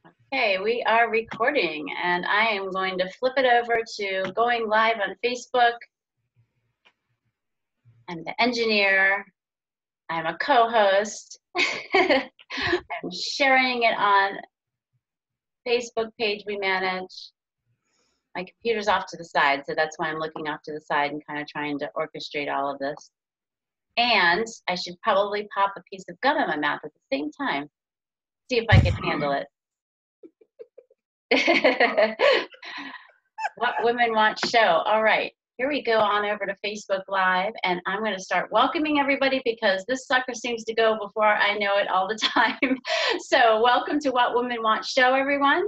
Okay, we are recording, and I am going to flip it over to going live on Facebook. I'm the engineer. I'm a co-host. I'm sharing it on Facebook page we manage. My computer's off to the side, so that's why I'm looking off to the side and kind of trying to orchestrate all of this. And I should probably pop a piece of gum in my mouth at the same time. See if I can handle it. What Women Want show. All right, here we go on over to Facebook Live, and I'm going to start welcoming everybody because this sucker seems to go before I know it all the time. So welcome to What Women Want show, everyone.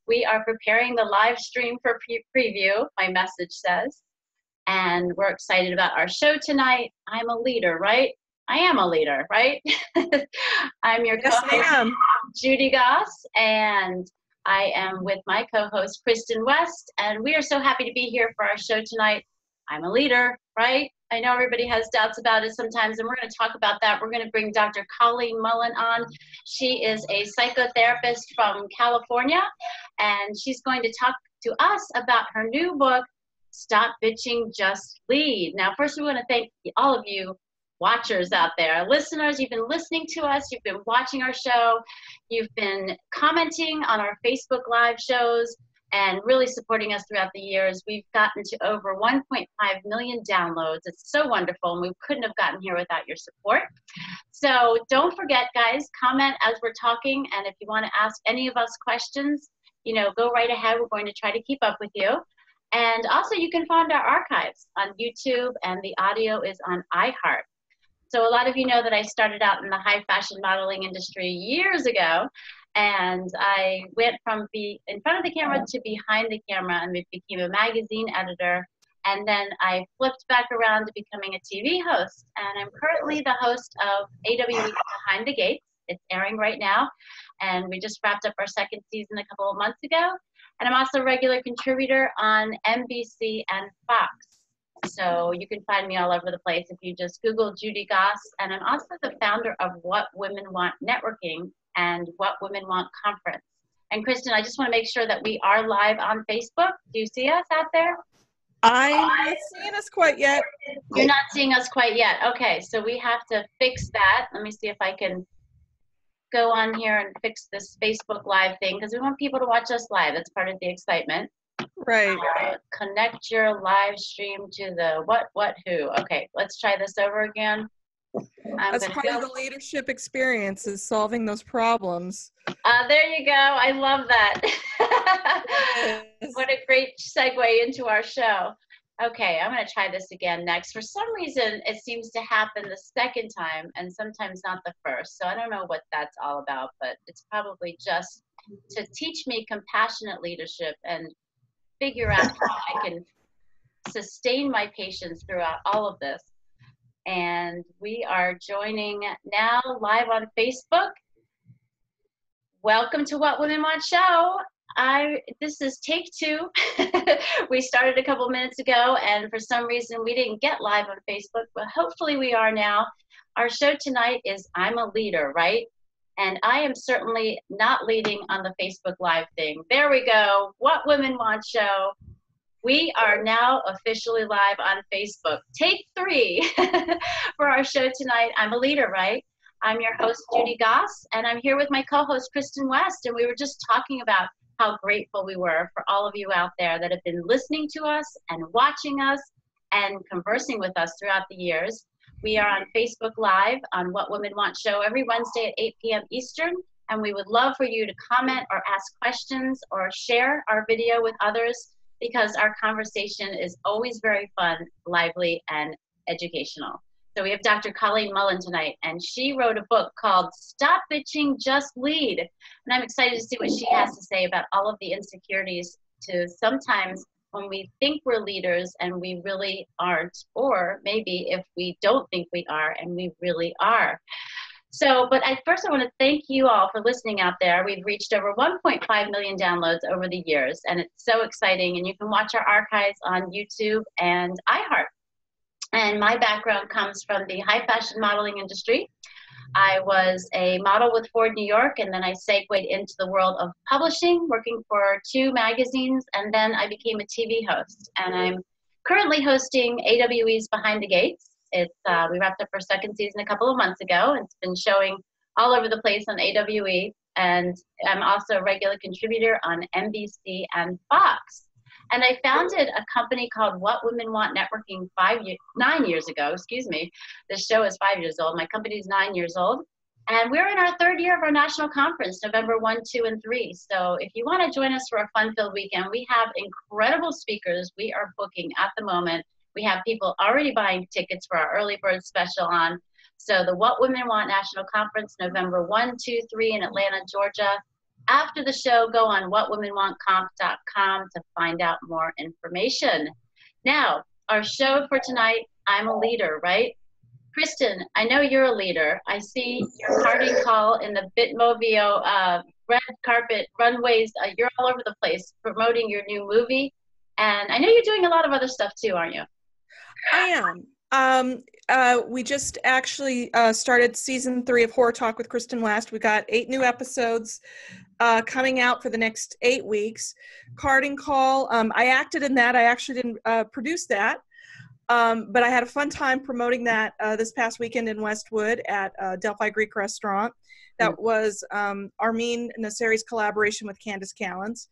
We are preparing the live stream for preview, my message says, and we're excited about our show tonight. I'm a leader, right? I am a leader, right? I'm your co-host, Judy Goss, and I am with my co-host, Kristin West, and we are so happy to be here for our show tonight. I'm a leader, right? I know everybody has doubts about it sometimes, and we're going to talk about that. We're going to bring Dr. Colleen Mullen on. She is a psychotherapist from California, and she's going to talk to us about her new book, Stop Bitching, Just Lead. Now, first we want to thank all of you watchers out there, listeners. You've been listening to us, you've been watching our show, you've been commenting on our Facebook Live shows, and really supporting us throughout the years. We've gotten to over 1.5 million downloads. It's so wonderful, and we couldn't have gotten here without your support. So don't forget, guys, comment as we're talking, and if you want to ask any of us questions, you know, go right ahead. We're going to try to keep up with you. And also, you can find our archives on YouTube, and the audio is on iHeart. So a lot of you know that I started out in the high fashion modeling industry years ago, and I went from in front of the camera to behind the camera and became a magazine editor, and then I flipped back around to becoming a TV host, and I'm currently the host of AWE Behind the Gates. It's airing right now, and we just wrapped up our second season a couple of months ago, and I'm also a regular contributor on NBC and Fox. So you can find me all over the place if you just Google Judy Goss. And I'm also the founder of What Women Want Networking and What Women Want Conference. And Kristin, I just want to make sure that we are live on Facebook. Do you see us out there? I'm not seeing us quite yet. You're not seeing us quite yet. Okay, so we have to fix that. Let me see if I can go on here and fix this Facebook Live thing, because we want people to watch us live. That's part of the excitement. Right. Connect your live stream to the who. Okay, let's try this over again. That's part of the leadership experience, is solving those problems. There you go. I love that. What a great segue into our show. Okay, I'm going to try this again next. For some reason, it seems to happen the second time and sometimes not the first. So I don't know what that's all about, but it's probably just to teach me compassionate leadership and figure out how I can sustain my patience throughout all of this. And we are joining now live on Facebook. Welcome to What Women Want show. This is take 2. We started a couple minutes ago, and for some reason we didn't get live on Facebook, but hopefully we are now. Our show tonight is I'm a Leader, right? And I am certainly not leading on the Facebook Live thing. There we go. What Women Want show. We are now officially live on Facebook. Take 3 for our show tonight. I'm a Leader, right? I'm your host, Judy Goss, and I'm here with my co-host, Kristin West, and we were just talking about how grateful we were for all of you out there that have been listening to us and watching us and conversing with us throughout the years. We are on Facebook Live on What Women Want show every Wednesday at 8 p.m. Eastern, and we would love for you to comment or ask questions or share our video with others, because our conversation is always very fun, lively, and educational. So we have Dr. Colleen Mullen tonight, and she wrote a book called Stop Bitching, Just Lead. And I'm excited to see what she has to say about all of the insecurities to sometimes when we think we're leaders and we really aren't, or maybe if we don't think we are and we really are. So, but first I want to thank you all for listening out there. We've reached over 1.5 million downloads over the years, and it's so exciting. And you can watch our archives on YouTube and iHeart. And my background comes from the high fashion modeling industry. I was a model with Ford New York, and then I segued into the world of publishing, working for 2 magazines, and then I became a TV host. And I'm currently hosting AWE's Behind the Gates. We wrapped up our 2nd season a couple of months ago. It's been showing all over the place on AWE, and I'm also a regular contributor on NBC and Fox. And I founded a company called What Women Want Networking 9 years ago, excuse me. This show is 5 years old. My company's 9 years old. And we're in our 3rd year of our national conference, November 1, 2, and 3. So if you want to join us for a fun-filled weekend, we have incredible speakers we are booking at the moment. We have people already buying tickets for our early bird special on. So the What Women Want National Conference, November 1, 2, 3 in Atlanta, Georgia. After the show, go on whatwomenwantconf.com to find out more information. Now, our show for tonight, I'm a leader, right? Kristin, I know you're a leader. I see your carding call in the Bitmovio red carpet runways. You're all over the place promoting your new movie. And I know you're doing a lot of other stuff too, aren't you? I am. We just actually started season 3 of Horror Talk with Kristin West. We got 8 new episodes coming out for the next 8 weeks. Carding Call, I acted in that. I actually didn't produce that, but I had a fun time promoting that this past weekend in Westwood at Delphi Greek Restaurant. That was Armin Nasseri's collaboration with Candace Callens,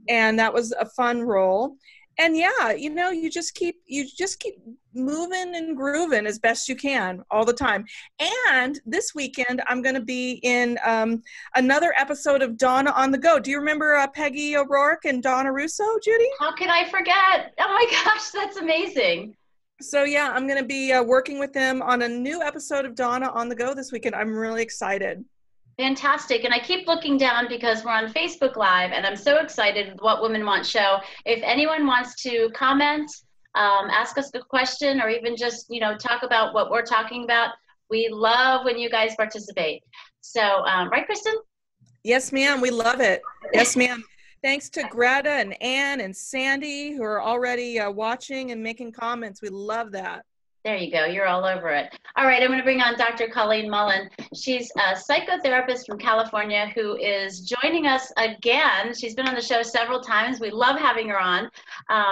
and that was a fun role. And yeah, you just keep moving and grooving as best you can all the time. And this weekend, I'm going to be in another episode of Donna on the Go. Do you remember Peggy O'Rourke and Donna Russo, Judy? How could I forget? Oh my gosh, that's amazing. So yeah, I'm going to be working with them on a new episode of Donna on the Go this weekend. I'm really excited. Fantastic. And I keep looking down because we're on Facebook Live, and I'm so excited with What Women Want show. If anyone wants to comment, ask us a question, or even just, talk about what we're talking about, we love when you guys participate. So, right, Kristin? Yes, ma'am. We love it. Yes, ma'am. Thanks to Greta and Ann and Sandy, who are already watching and making comments. We love that. There you go. You're all over it. All right, I'm going to bring on Dr. Colleen Mullen. She's a psychotherapist from California who is joining us again. She's been on the show several times. We love having her on.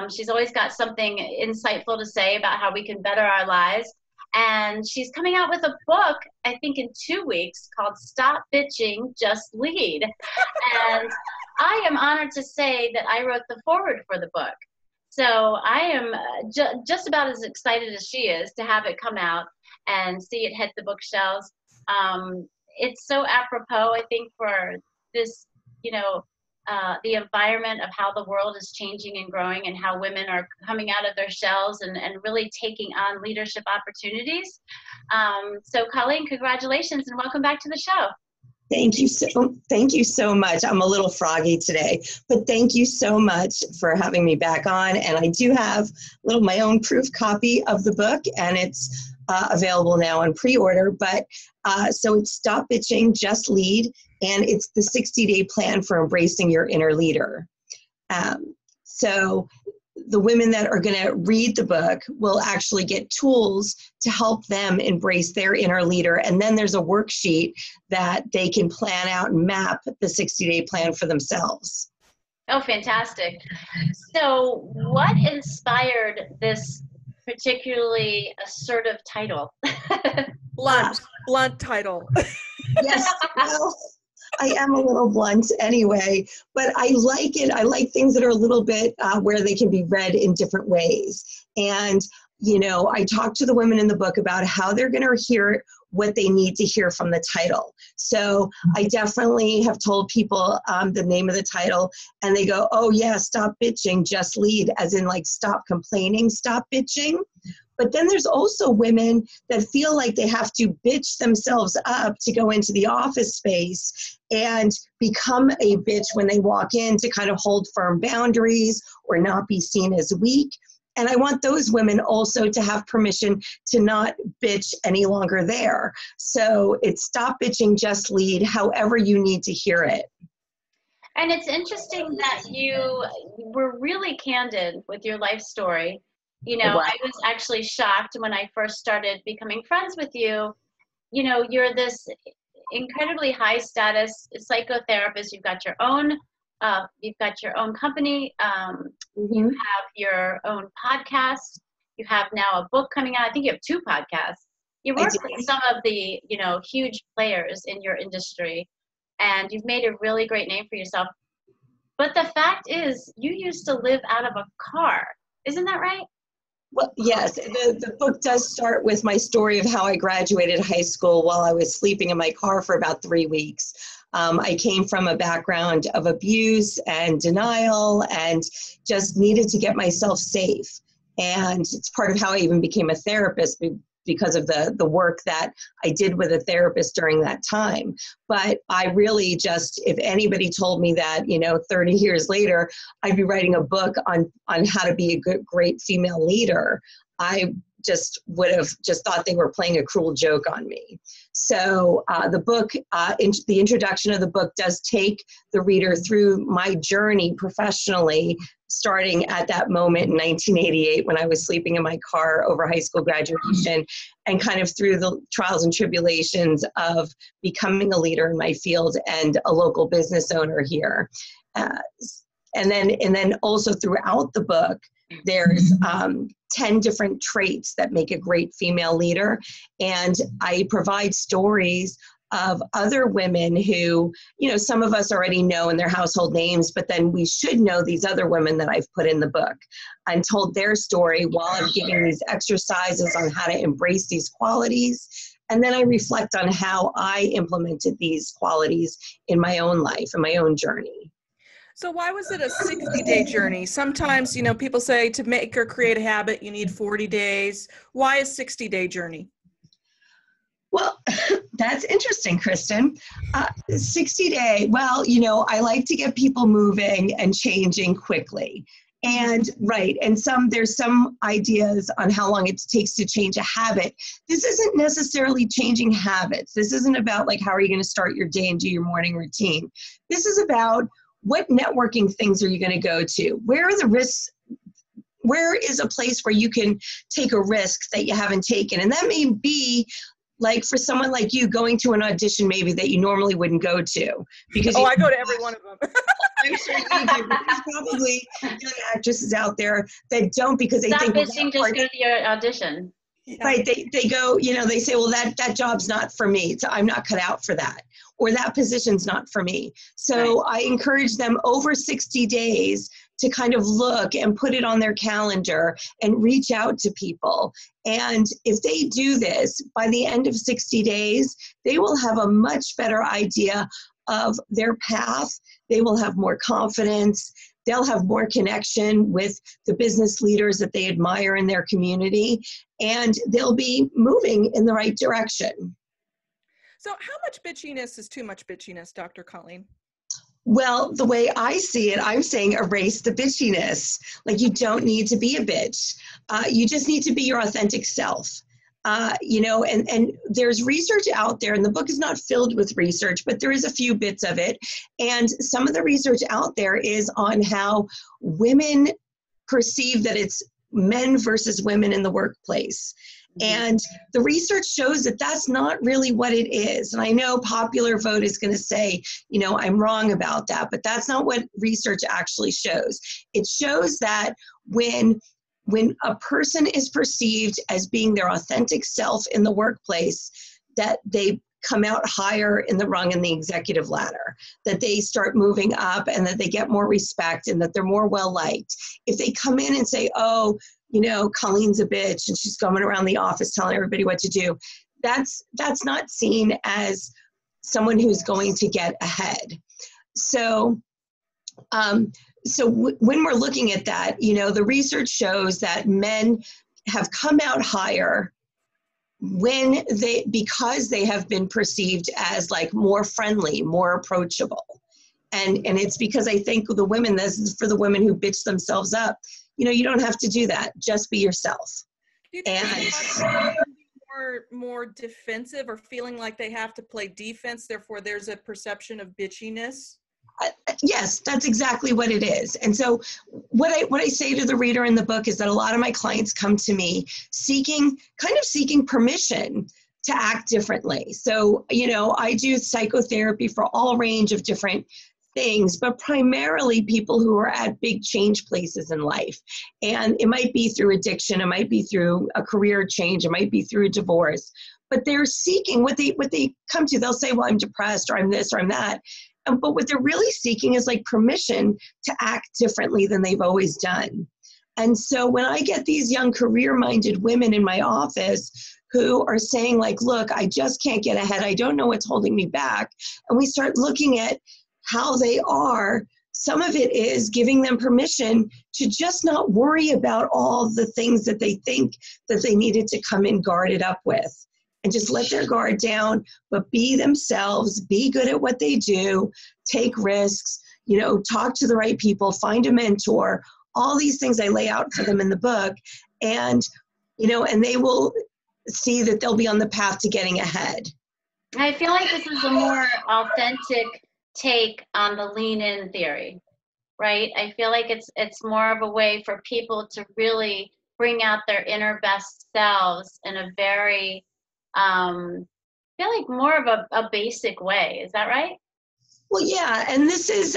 She's always got something insightful to say about how we can better our lives. And she's coming out with a book, I think in 2 weeks, called Stop Bitching, Just Lead. And I am honored to say that I wrote the foreword for the book. So I am just about as excited as she is to have it come out and see it hit the bookshelves. It's so apropos, I think, for this, the environment of how the world is changing and growing, and how women are coming out of their shells and really taking on leadership opportunities. So Colleen, congratulations and welcome back to the show. Thank you so much. I'm a little froggy today, but thank you so much for having me back on. And I do have my own proof copy of the book, and it's available now on pre-order. But so it's Stop Bitching, Just Lead, and it's the 60-day plan for embracing your inner leader. So the women that are going to read the book will actually get tools to help them embrace their inner leader. And then there's a worksheet that they can plan out and map the 60-day plan for themselves. Oh, fantastic. So what inspired this particularly assertive title? Blunt title. Yes, well, I am a little blunt anyway, but I like it. I like things that are a little bit where they can be read in different ways. And, I talk to the women in the book about how they're going to hear what they need to hear from the title. So I definitely have told people the name of the title, and they go, oh yeah, stop bitching, just lead, as in stop complaining, stop bitching. But then there's also women that feel like they have to bitch themselves up to go into the office space and become a bitch when they walk in, to kind of hold firm boundaries or not be seen as weak. And I want those women also to have permission to not bitch any longer there. So it's Stop Bitching, Just Lead, however you need to hear it. And it's interesting that you were really candid with your life story. Wow. I was actually shocked when I first started becoming friends with you you know, you're this incredibly high status psychotherapist. You've got your own company. You have your own podcast. You have now a book coming out. I think you have 2 podcasts. You work with some of the, you know, huge players in your industry, and you've made a really great name for yourself. But the fact is, you used to live out of a car. Isn't that right? Well, yes, the book does start with my story of how I graduated high school while I was sleeping in my car for about 3 weeks. I came from a background of abuse and denial and just needed to get myself safe. And it's part of how I even became a therapist, because of the work that I did with a therapist during that time. But I really just, if anybody told me that, you know, 30 years later, I'd be writing a book on how to be a great female leader, I just would have just thought they were playing a cruel joke on me. So the book, the introduction of the book does take the reader through my journey professionally, starting at that moment in 1988 when I was sleeping in my car over high school graduation, and kind of through the trials and tribulations of becoming a leader in my field and a local business owner here. And then also throughout the book, there's 10 different traits that make a great female leader. And I provide stories of other women who, you know, some of us already know in their household names, but then we should know these other women that I've put in the book. I'm told their story while I'm giving these exercises on how to embrace these qualities. And then I reflect on how I implemented these qualities in my own life and my own journey. So why was it a 60-day journey? Sometimes, you know, people say to make or create a habit, you need 40 days. Why a 60-day journey? Well, that's interesting, Kristin. 60-day, well, you know, I like to get people moving and changing quickly. And right, and there's some ideas on how long it takes to change a habit. This isn't necessarily changing habits. This isn't about like, how are you going to start your day and do your morning routine? This is about what networking things are you going to go to? Where are the risks? Where is a place where you can take a risk that you haven't taken? And that may be like for someone like you going to an audition maybe that you normally wouldn't go to. Because I go to every one of them. I'm sure you do. There's probably young actresses out there that don't because they think bitching, just go to your audition. Right, they go, you know, they say, well, that job's not for me, so I'm not cut out for that, or that position's not for me. So I encourage them over 60 days to kind of look and put it on their calendar and reach out to people. And if they do this, by the end of 60 days, they will have a much better idea of their path. They will have more confidence. They'll have more connection with the business leaders that they admire in their community, and they'll be moving in the right direction. So how much bitchiness is too much bitchiness, Dr. Colleen? Well, the way I see it, I'm saying erase the bitchiness. Like, you don't need to be a bitch. You just need to be your authentic self. You know, and there's research out there, and the book is not filled with research, but there is a few bits of it. And some of the research out there is on how women perceive that it's men versus women in the workplace. And the research shows that that's not really what it is. And I know popular vote is going to say, you know, I'm wrong about that, but that's not what research actually shows. It shows that when a person is perceived as being their authentic self in the workplace, that they come out higher in the rung in the executive ladder, that they start moving up and that they get more respect and that they're more well-liked. If they come in and say, oh, you know, Colleen's a bitch and she's going around the office telling everybody what to do, that's not seen as someone who's going to get ahead. So, when we're looking at that, you know, the research shows that men have come out higher because they have been perceived as like more friendly, more approachable. And it's because I think the women, this is for the women who bitch themselves up, you know, you don't have to do that. Just be yourself. Do you think more defensive or feeling like they have to play defense, therefore there's a perception of bitchiness? Yes, that's exactly what it is. And so what I say to the reader in the book is that a lot of my clients come to me seeking permission to act differently. So, you know, I do psychotherapy for all range of different things, but primarily people who are at big change places in life. And it might be through addiction, it might be through a career change, it might be through a divorce, but they're seeking what they come to. They'll say, well, I'm depressed, or I'm this, or I'm that. But what they're really seeking is like permission to act differently than they've always done. And so when I get these young career-minded women in my office who are saying like, look, I just can't get ahead, I don't know what's holding me back, and we start looking at how they are, some of it is giving them permission to just not worry about all the things that they think that they needed to come in guarded up with, and just let their guard down, but be themselves, be good at what they do, take risks, you know, talk to the right people, find a mentor, all these things I lay out for them in the book. And, you know, and they will see that they'll be on the path to getting ahead. I feel like this is a more authentic take on the lean in theory, right? I feel like it's more of a way for people to really bring out their inner best selves in a very, I feel like more of a basic way. Is that right? Well, yeah, and this is,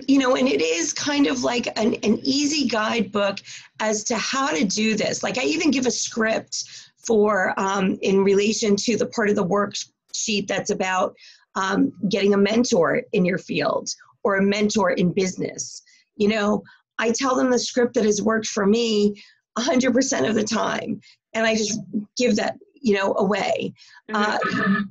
you know, and it is kind of like an easy guidebook as to how to do this. Like I even give a script for, in relation to the part of the worksheet that's about getting a mentor in your field or a mentor in business. You know, I tell them the script that has worked for me 100% of the time, and I just give that, you know, away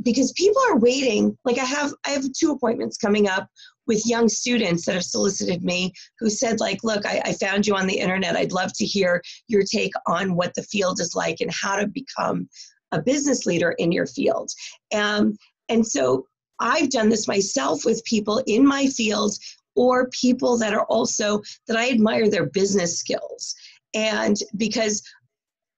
because people are waiting. Like I have 2 appointments coming up with young students that have solicited me who said like, look, I found you on the internet. I'd love to hear your take on what the field is like and how to become a business leader in your field. And so I've done this myself with people in my field or people that are also, that I admire their business skills. And because,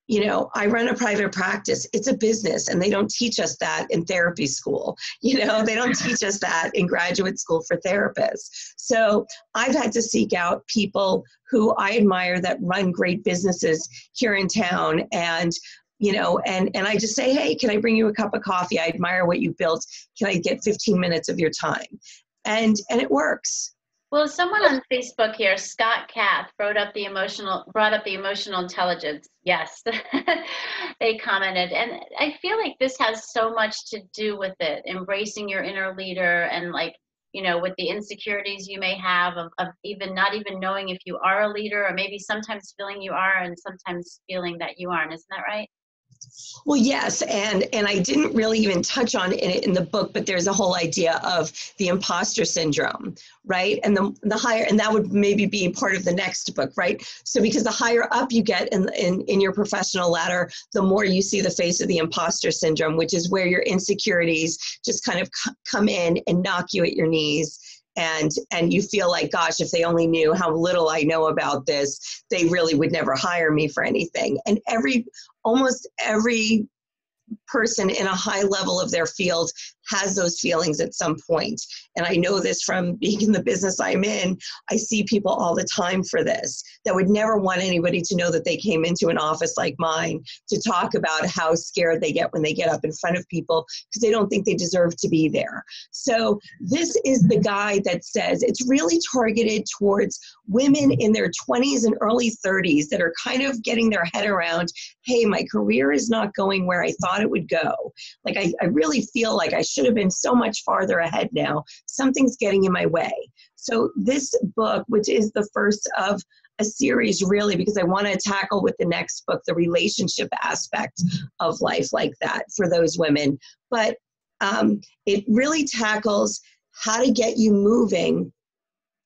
you know, I run a private practice, it's a business, and they don't teach us that in therapy school. You know, they don't teach us that in graduate school for therapists. So I've had to seek out people who I admire that run great businesses here in town. And you know, and I just say, hey, can I bring you a cup of coffee? I admire what you built. Can I get 15 minutes of your time? And it works. Well, someone on Facebook here, Scott Kath, brought up the emotional intelligence. Yes, they commented. And I feel like this has so much to do with it, embracing your inner leader and like, you know, with the insecurities you may have of even not even knowing if you are a leader, or maybe sometimes feeling you are and sometimes feeling that you aren't. Isn't that right? Well, yes, and I didn't really even touch on it in the book, but there's a whole idea of the imposter syndrome, right? And the higher, and that would maybe be part of the next book, right? So because the higher up you get in your professional ladder, the more you see the face of the imposter syndrome, which is where your insecurities just kind of come in and knock you at your knees. And you feel like, gosh, if they only knew how little I know about this, they really would never hire me for anything. And almost every person in a high level of their field has those feelings at some point. And I know this from being in the business I'm in. I see people all the time for this that would never want anybody to know that they came into an office like mine to talk about how scared they get when they get up in front of people because they don't think they deserve to be there. So this is the guide that says it's really targeted towards women in their 20s and early 30s that are kind of getting their head around, hey, my career is not going where I thought it would go. Like I really feel like I should have been so much farther ahead now. Something's getting in my way. So this book, which is the first of a series really, because I want to tackle with the next book, the relationship aspect of life like that for those women. But it really tackles how to get you moving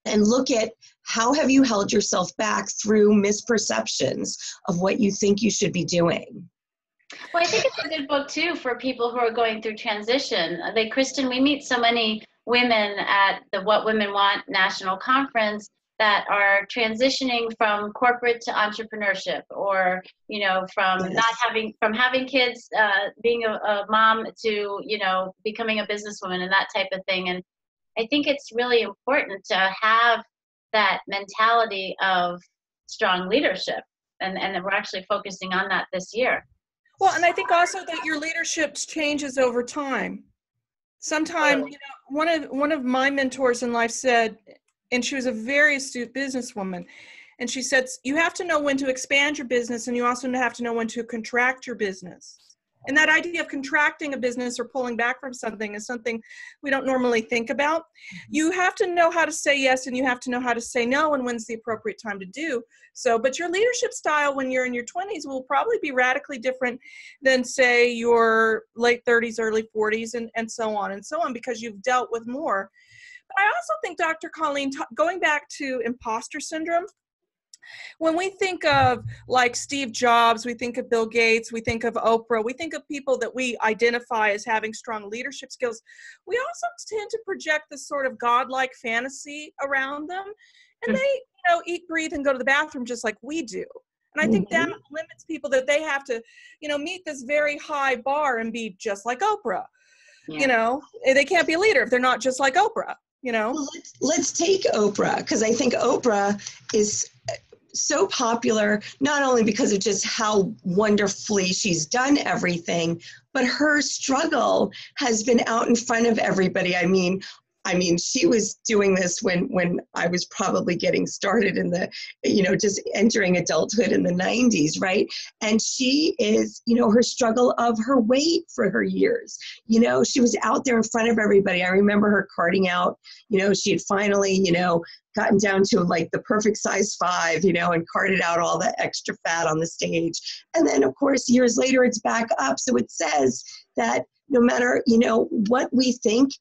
and look at how have you held yourself back through misperceptions of what you think you should be doing. Well, I think it's a good book too for people who are going through transition. Like Kristin, we meet so many women at the What Women Want National Conference that are transitioning from corporate to entrepreneurship, or you know, from having kids, being a mom to becoming a businesswoman and that type of thing. And I think it's really important to have that mentality of strong leadership, and we're actually focusing on that this year. Well, and I think also that your leadership changes over time. Sometimes, you know, one of my mentors in life said, and she was a very astute businesswoman, and she said, you have to know when to expand your business, and you also have to know when to contract your business. And that idea of contracting a business or pulling back from something is something we don't normally think about. You have to know how to say yes, and you have to know how to say no, and when's the appropriate time to do so. But your leadership style when you're in your 20s will probably be radically different than, say, your late 30s, early 40s, and so on and so on, because you've dealt with more. But I also think, Dr. Colleen, going back to imposter syndrome, when we think of like Steve Jobs, we think of Bill Gates, we think of Oprah, we think of people that we identify as having strong leadership skills, we also tend to project this sort of godlike fantasy around them. And they, you know, eat, breathe, and go to the bathroom just like we do. And I think that limits people, that they have to, you know, meet this very high bar and be just like Oprah. Yeah. You know, they can't be a leader if they're not just like Oprah, you know. Well, let's take Oprah, because I think Oprah is so popular, not only because of just how wonderfully she's done everything, but her struggle has been out in front of everybody. I mean, she was doing this when I was probably getting started in the, you know, just entering adulthood in the 90s, right? And she is, you know, her struggle of her weight for her years. You know, she was out there in front of everybody. I remember her carting out, you know, she had finally, you know, gotten down to like the perfect size 5, you know, and carted out all the extra fat on the stage. And then, of course, years later, it's back up. So it says that no matter, you know, what we think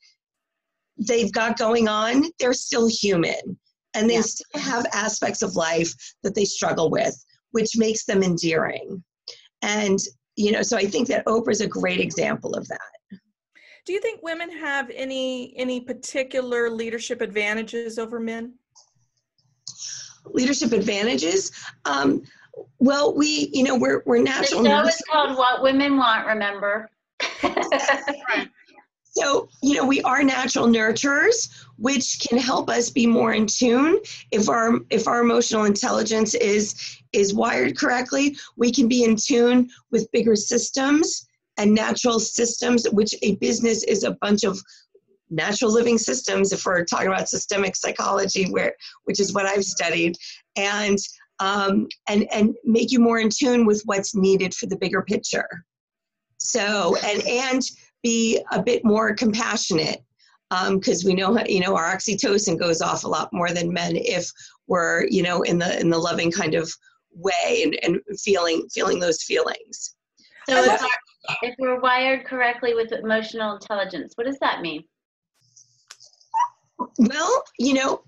they've got going on, they're still human. And they still have aspects of life that they struggle with, which makes them endearing. And, you know, so I think that Oprah's a great example of that. Do you think women have any particular leadership advantages over men? Leadership advantages? Well, we, you know, we're natural. The show is called What Women Want, remember? Right. So, you know, we are natural nurturers, which can help us be more in tune. If our emotional intelligence is wired correctly, we can be in tune with bigger systems and natural systems, which a business is a bunch of natural living systems, if we're talking about systemic psychology, which is what I've studied, and make you more in tune with what's needed for the bigger picture. So, and be a bit more compassionate, because we know, you know, our oxytocin goes off a lot more than men if we're, you know, in the loving kind of way and feeling those feelings. So if we're wired correctly with emotional intelligence, what does that mean? Well, you know,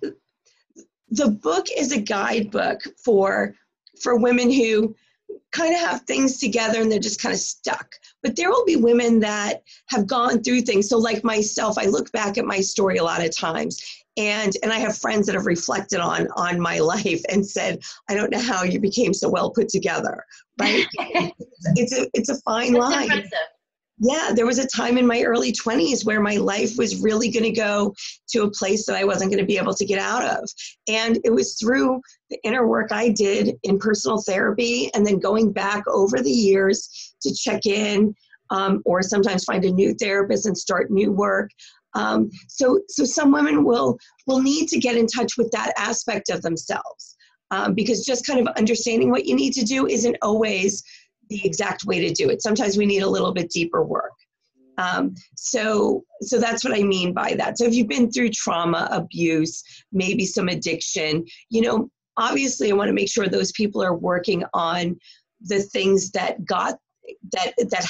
the book is a guidebook for women who kind of have things together and they're just kind of stuck. But there will be women that have gone through things. So like myself, I look back at my story a lot of times, and I have friends that have reflected on my life and said, I don't know how you became so well put together, right? It's a fine line. Impressive. Yeah, there was a time in my early 20s where my life was really going to go to a place that I wasn't going to be able to get out of. And it was through the inner work I did in personal therapy, and then going back over the years to check in, or sometimes find a new therapist and start new work. So some women will need to get in touch with that aspect of themselves, because just kind of understanding what you need to do isn't always the exact way to do it. Sometimes we need a little bit deeper work. So that's what I mean by that. So if you've been through trauma, abuse, maybe some addiction, you know, obviously I want to make sure those people are working on the things that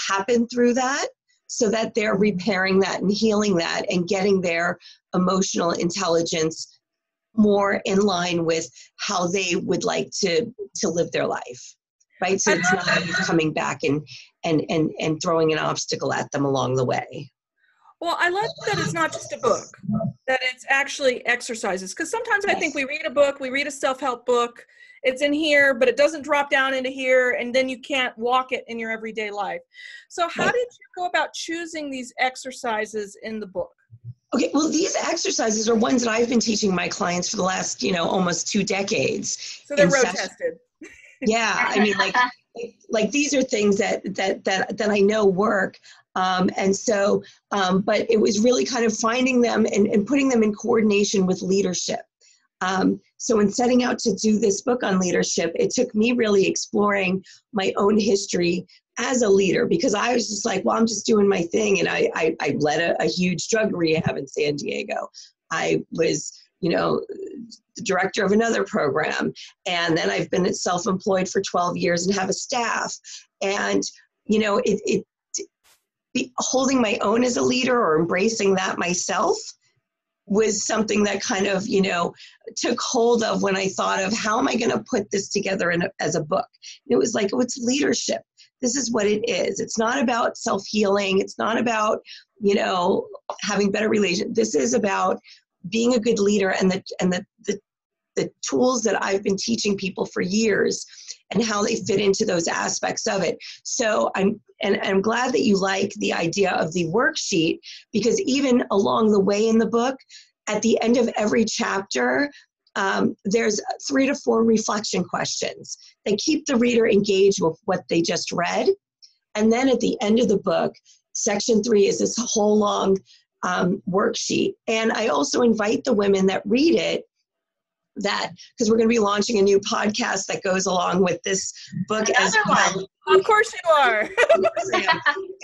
happened through that, so that they're repairing that and healing that and getting their emotional intelligence more in line with how they would like to live their life. Right, so it's not always coming back and throwing an obstacle at them along the way. Well, I love that it's not just a book, that it's actually exercises. Because sometimes I think we read a book, we read a self-help book, it's in here, but it doesn't drop down into here, and then you can't walk it in your everyday life. So how did you go about choosing these exercises in the book? Okay, well, these exercises are ones that I've been teaching my clients for the last, you know, almost 2 decades. So they're road tested. Yeah, I mean, like, like these are things that I know work. And so, but it was really kind of finding them and putting them in coordination with leadership. So in setting out to do this book on leadership, it took me really exploring my own history as a leader, because I was just like, well, I'm just doing my thing. And I led a huge drug rehab in San Diego. I was, the director of another program. And then I've been self-employed for 12 years and have a staff. And, holding my own as a leader or embracing that myself was something that kind of, took hold of when I thought of how am I going to put this together as a book. And it was like, oh, it's leadership. This is what it is. It's not about self-healing. It's not about, having better relations. This is about being a good leader and the tools that I've been teaching people for years and how they fit into those aspects of it. So I'm glad that you like the idea of the worksheet, because even along the way in the book, at the end of every chapter, there's 3 to 4 reflection questions that keep the reader engaged with what they just read. And then at the end of the book, section 3 is this whole long worksheet. And I also invite the women that read it, because we're going to be launching a new podcast that goes along with this book. Another one. Of course you are.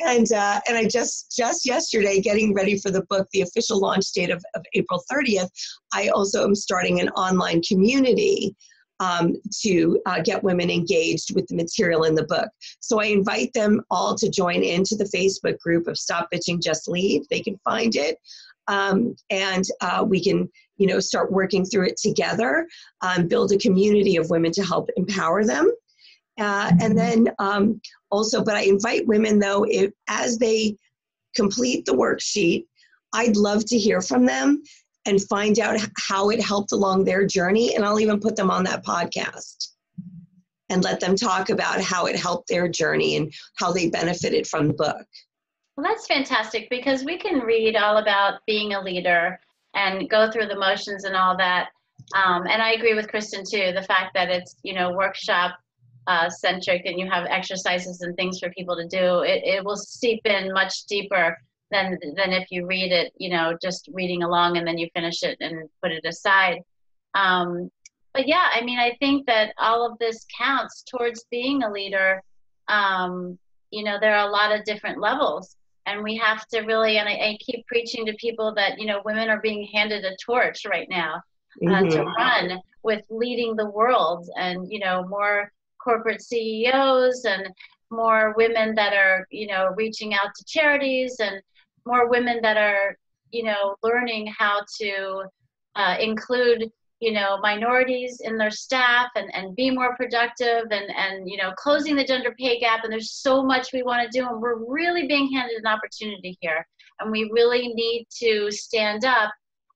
And I just yesterday, getting ready for the book, the official launch date of April 30th, I also am starting an online community to get women engaged with the material in the book. So I invite them all to join into the Facebook group of Stop Bitching, Just Lead. They can find it. And we can, start working through it together, build a community of women to help empower them. And then also, but I invite women, though, as they complete the worksheet, I'd love to hear from them and find out how it helped along their journey. And I'll even put them on that podcast and let them talk about how it helped their journey and how they benefited from the book. Well, that's fantastic, because we can read all about being a leader and go through the motions and all that. And I agree with Kristin too, the fact that it's, workshop centric and you have exercises and things for people to do. It will seep in much deeper than if you read it, just reading along and then you finish it and put it aside. But yeah, I think that all of this counts towards being a leader. There are a lot of different levels. And we have to really, and I keep preaching to people that, women are being handed a torch right now to run with leading the world, and, more corporate CEOs and more women that are, reaching out to charities, and more women that are, learning how to include, minorities in their staff and be more productive and closing the gender pay gap. And there's so much we want to do, and we're really being handed an opportunity here. And we really need to stand up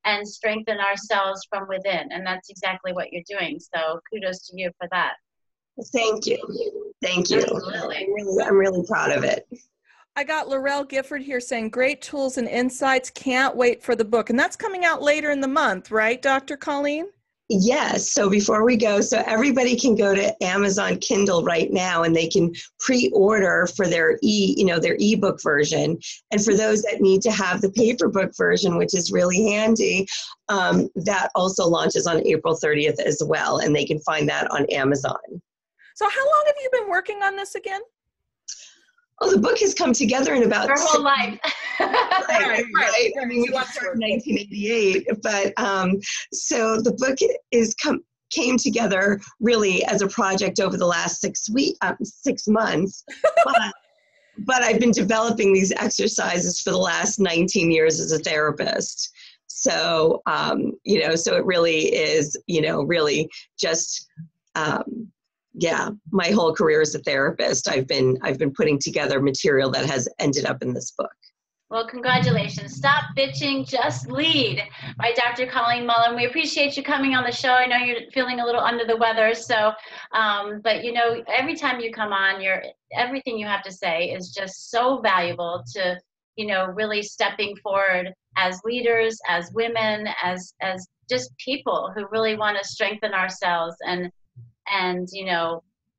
and strengthen ourselves from within. And that's exactly what you're doing. So kudos to you for that. Thank you. Thank you. Absolutely. I'm really proud of it. I got Laurel Gifford here saying, great tools and insights. Can't wait for the book. And that's coming out later in the month, right, Dr. Colleen? Yes. So before we go, so everybody can go to Amazon Kindle right now and they can pre-order for their ebook version. And for those that need to have the paper book version, which is really handy, that also launches on April 30th as well. And they can find that on Amazon. So how long have you been working on this again? Oh, the book has come together in about Your whole life. Right. I mean, we started in 1988, but so the book came together really as a project over the last 6 months. But I've been developing these exercises for the last 19 years as a therapist. So so it really is, really just. My whole career as a therapist, I've been putting together material that has ended up in this book. Well, congratulations. Stop Bitching, Just Lead by Dr. Colleen Mullen. We appreciate you coming on the show. I know you're feeling a little under the weather, so, but every time you come on, everything you have to say is just so valuable to, really stepping forward as leaders, as women, as just people who really want to strengthen ourselves and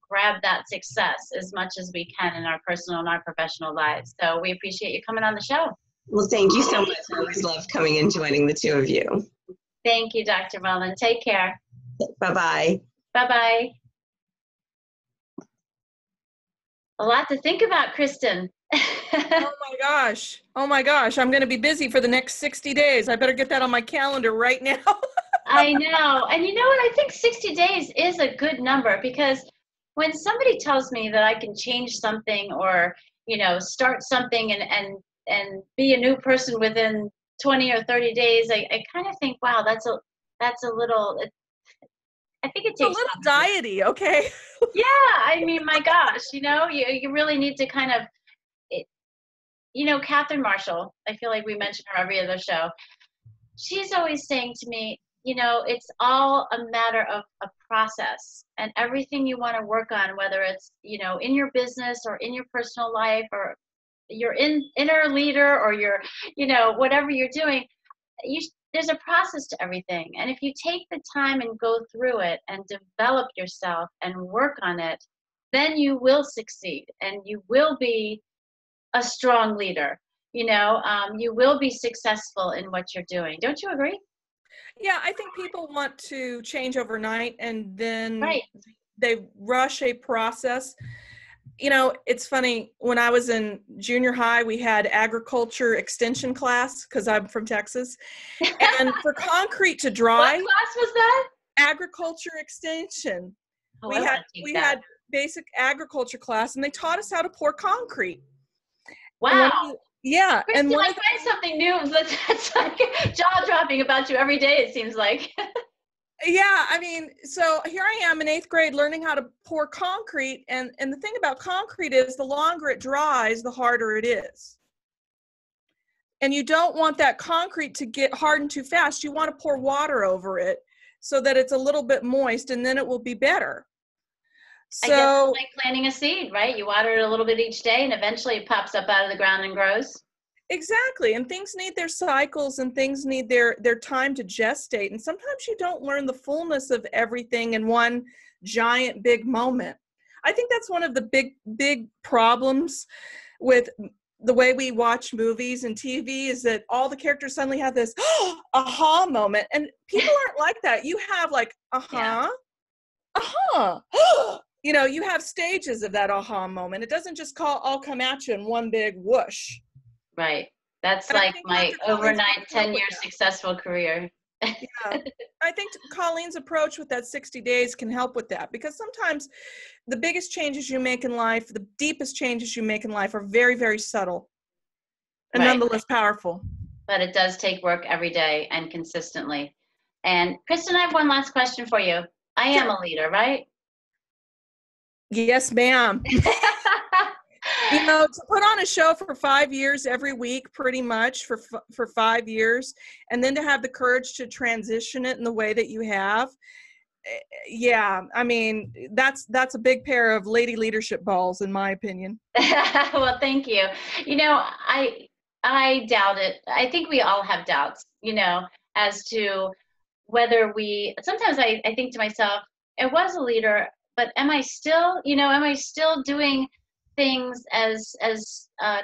grab that success as much as we can in our personal and our professional lives. So we appreciate you coming on the show. Well, thank you so much. I always love coming and joining the two of you. Thank you, Dr. Mullen. Take care. Bye-bye. Bye-bye. A lot to think about, Kristin. Oh my gosh. Oh my gosh. I'm going to be busy for the next 60 days. I better get that on my calendar right now. I know. And you know what? I think 60 days is a good number, because when somebody tells me that I can change something or, start something and be a new person within 20 or 30 days, I kind of think, wow, that's a little, I think it takes a little diety, okay? Yeah, I mean, my gosh, you really need to kind of, Catherine Marshall, I feel like we mention her every other show. She's always saying to me, it's all a matter of a process, and everything you want to work on, whether it's, in your business or in your personal life, or your inner leader, or your, whatever you're doing, there's a process to everything. And if you take the time and go through it and develop yourself and work on it, then you will succeed and you will be a strong leader. You will be successful in what you're doing. Don't you agree? Yeah, I think people want to change overnight, and then Right. they rush a process. It's funny, when I was in junior high, we had agriculture extension class, because I'm from Texas. And for concrete to dry. What class was that? Agriculture extension. Oh, we had basic agriculture class, and they taught us how to pour concrete. Wow. Yeah. Kristin, And I find something new that's like jaw-dropping about you every day, it seems like. Yeah, I mean, so here I am in 8th grade learning how to pour concrete, and the thing about concrete is the longer it dries, the harder it is. And you don't want that concrete to get hardened too fast. You want to pour water over it so that it's a little bit moist, and then it will be better. I guess it's like planting a seed, right? You water it a little bit each day, and eventually it pops up out of the ground and grows. Exactly. And things need their cycles, and things need their time to gestate. And sometimes you don't learn the fullness of everything in one giant big moment. I think that's one of the big problems with the way we watch movies and TV, is that all the characters suddenly have this aha moment. And people aren't like that. You have like, you have stages of that aha moment. It doesn't just all come at you in one big whoosh. Right. That's like my overnight 10-year successful career. Yeah. I think Colleen's approach with that 60 days can help with that, because sometimes the biggest changes you make in life, the deepest changes you make in life, are very, very subtle and nonetheless powerful. But it does take work every day and consistently. And Kristin, I have one last question for you. I am a leader, right? Yes, ma'am. To put on a show for 5 years every week, pretty much for 5 years, and then to have the courage to transition it in the way that you have. Yeah, I mean, that's a big pair of lady leadership balls, in my opinion. Well, thank you. I doubt it. I think we all have doubts, as to whether sometimes I think to myself, I was a leader, but am I still doing things as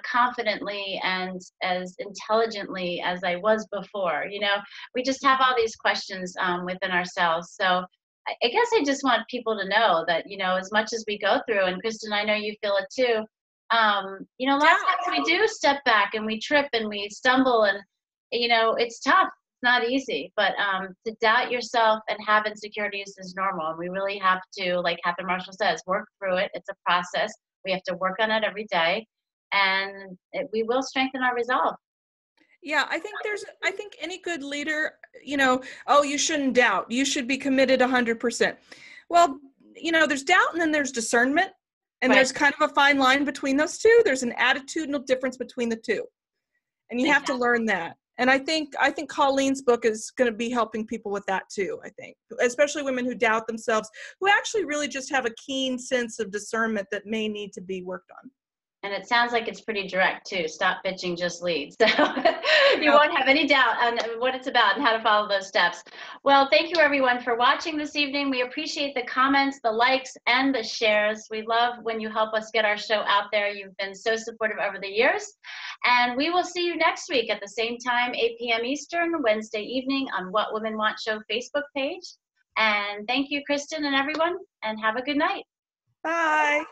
confidently and as intelligently as I was before? We just have all these questions within ourselves. So I guess I just want people to know that, as much as we go through, and Kristin, I know you feel it too, lots of times we do step back and we trip and we stumble, and, it's tough. It's not easy, but to doubt yourself and have insecurities is normal. And we really have to, like Catherine Marshall says, work through it. It's a process. We have to work on it every day, and we will strengthen our resolve. Yeah, I think any good leader, you shouldn't doubt. You should be committed 100%. Well, there's doubt, and then there's discernment, and there's kind of a fine line between those two. There's an attitudinal difference between the two, and you have to learn that. And I think Colleen's book is going to be helping people with that too, I think, especially women who doubt themselves, who actually really just have a keen sense of discernment that may need to be worked on. And it sounds like it's pretty direct too. Stop pitching, just lead. So you won't have any doubt on what it's about and how to follow those steps. Well, thank you everyone for watching this evening. We appreciate the comments, the likes, and the shares. We love when you help us get our show out there. You've been so supportive over the years. And we will see you next week at the same time, 8 p.m. Eastern, Wednesday evening on What Women Want Show Facebook page. And thank you, Kristin and everyone, and have a good night. Bye.